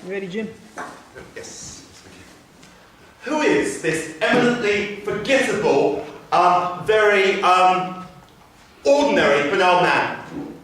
You ready, Jim? Yes. Who is this eminently forgettable, very ordinary, banal man?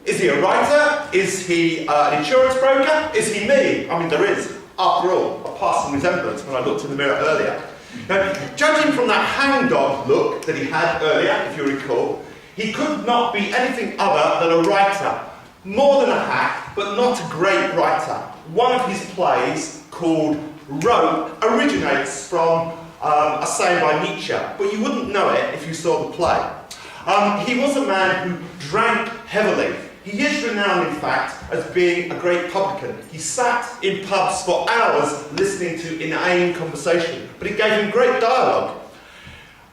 Is he a writer? Is he an insurance broker? Is he me? I mean, there is, after all, a passing resemblance when I looked in the mirror earlier. Now, judging from that hangdog look that he had earlier, if you recall, he could not be anything other than a writer. More than a hack, but not a great writer. One of his plays, called Rome, originates from a saying by Nietzsche, but you wouldn't know it if you saw the play. He was a man who drank heavily. He is renowned, in fact, as being a great publican. He sat in pubs for hours listening to inane conversation, but it gave him great dialogue.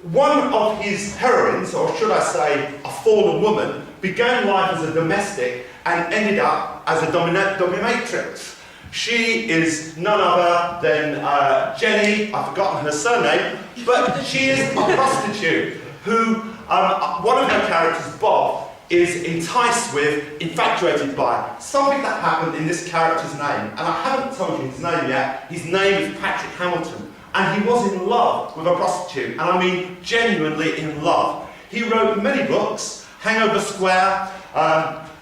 One of his heroines, or should I say a fallen woman, began life as a domestic and ended up as a dominatrix. She is none other than Jenny, I've forgotten her surname, but she is a prostitute who, one of her characters, Bob, is enticed with, infatuated by, something that happened in this character's name. And I haven't told you his name yet. His name is Patrick Hamilton. And he was in love with a prostitute, and I mean genuinely in love. He wrote many books: Hangover Square,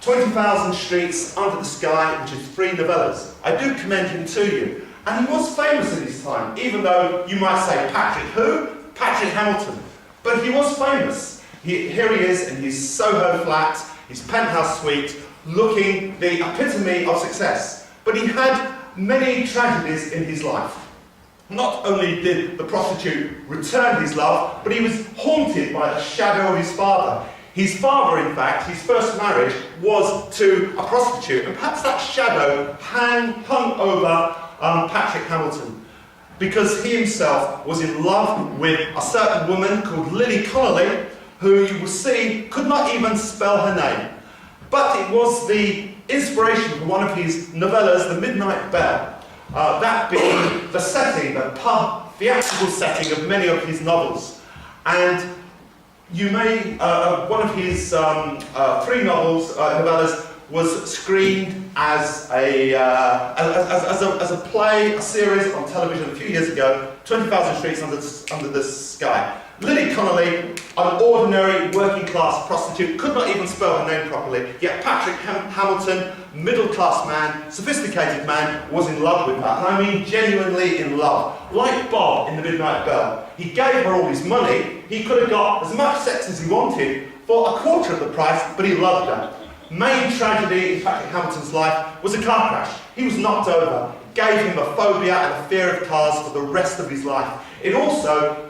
20,000 Streets Under the Sky, which is 3 novellas. I do commend him to you. And he was famous in his time, even though you might say, Patrick who? Patrick Hamilton. But he was famous. Here he is in his Soho flat, his penthouse suite, looking the epitome of success. But he had many tragedies in his life. Not only did the prostitute return his love, but he was haunted by the shadow of his father. His father, in fact, his first marriage was to a prostitute, and perhaps that shadow hung over Patrick Hamilton, because he himself was in love with a certain woman called Lily Connolly, who you will see could not even spell her name. But it was the inspiration for one of his novellas, The Midnight Bell. That being the setting, the pub theatrical setting of many of his novels. And you may, one of his 3 novels, novellas, was screened as a play, a series on television a few years ago, 20,000 Streets Under the Sky. Lily Connolly, an ordinary working-class prostitute, could not even spell her name properly, yet Patrick Hamilton, middle-class man, sophisticated man, was in love with her. And I mean genuinely in love. Like Bob in The Midnight Bell. He gave her all his money. He could have got as much sex as he wanted for a quarter of the price, but he loved her. Main tragedy in Patrick Hamilton's life was a car crash. He was knocked over. It gave him a phobia and a fear of cars for the rest of his life. It also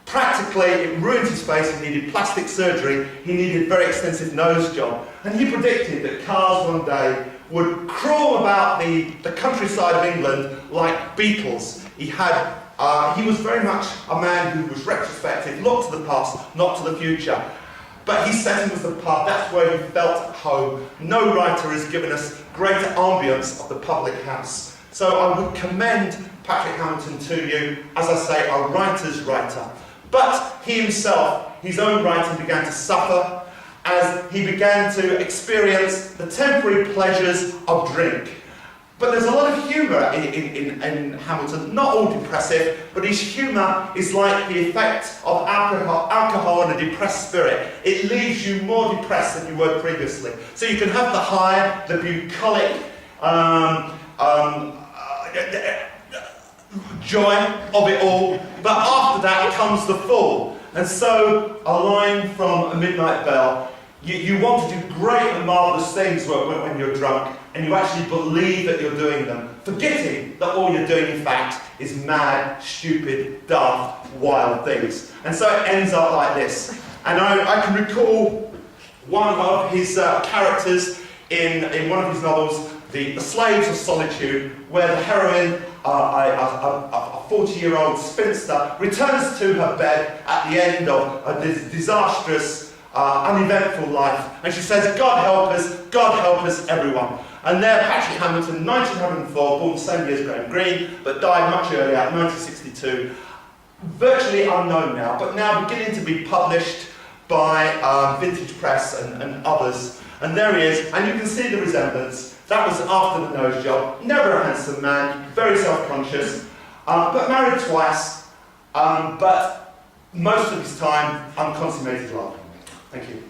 practically, it ruined his face. He needed plastic surgery. He needed a very extensive nose job. And he predicted that cars one day would crawl about the countryside of England like beetles. He was very much a man who was retrospective, looked to the past, not to the future. But his setting was the pub. That's where he felt at home. No writer has given us greater ambience of the public house. So I would commend Patrick Hamilton to you, as I say, a writer's writer. But he himself, his own writing began to suffer as he began to experience the temporary pleasures of drink. But there's a lot of humour in Hamilton, not all depressive, but his humour is like the effect of alcohol on a depressed spirit. It leaves you more depressed than you were previously. So you can have the high, the bucolic, joy of it all, but after that comes the fall. And so, a line from A Midnight Bell, you want to do great and marvellous things when you're drunk, and you actually believe that you're doing them, forgetting that all you're doing, in fact, is mad, stupid, daft, wild things. And so it ends up like this. And I can recall one of his characters in one of his novels, The Slaves of Solitude, where the heroine, a 40-year-old spinster, returns to her bed at the end of a disastrous, uneventful life, and she says, God help us, everyone. And there, Patrick Hamilton, 1904, born the same year as Graham Greene, but died much earlier, 1962, virtually unknown now, but now beginning to be published by Vintage Press and others. And there he is, and you can see the resemblance. That was after the nose job. Never a handsome man, very self-conscious, but married twice, but most of his time unconsummated love. Thank you.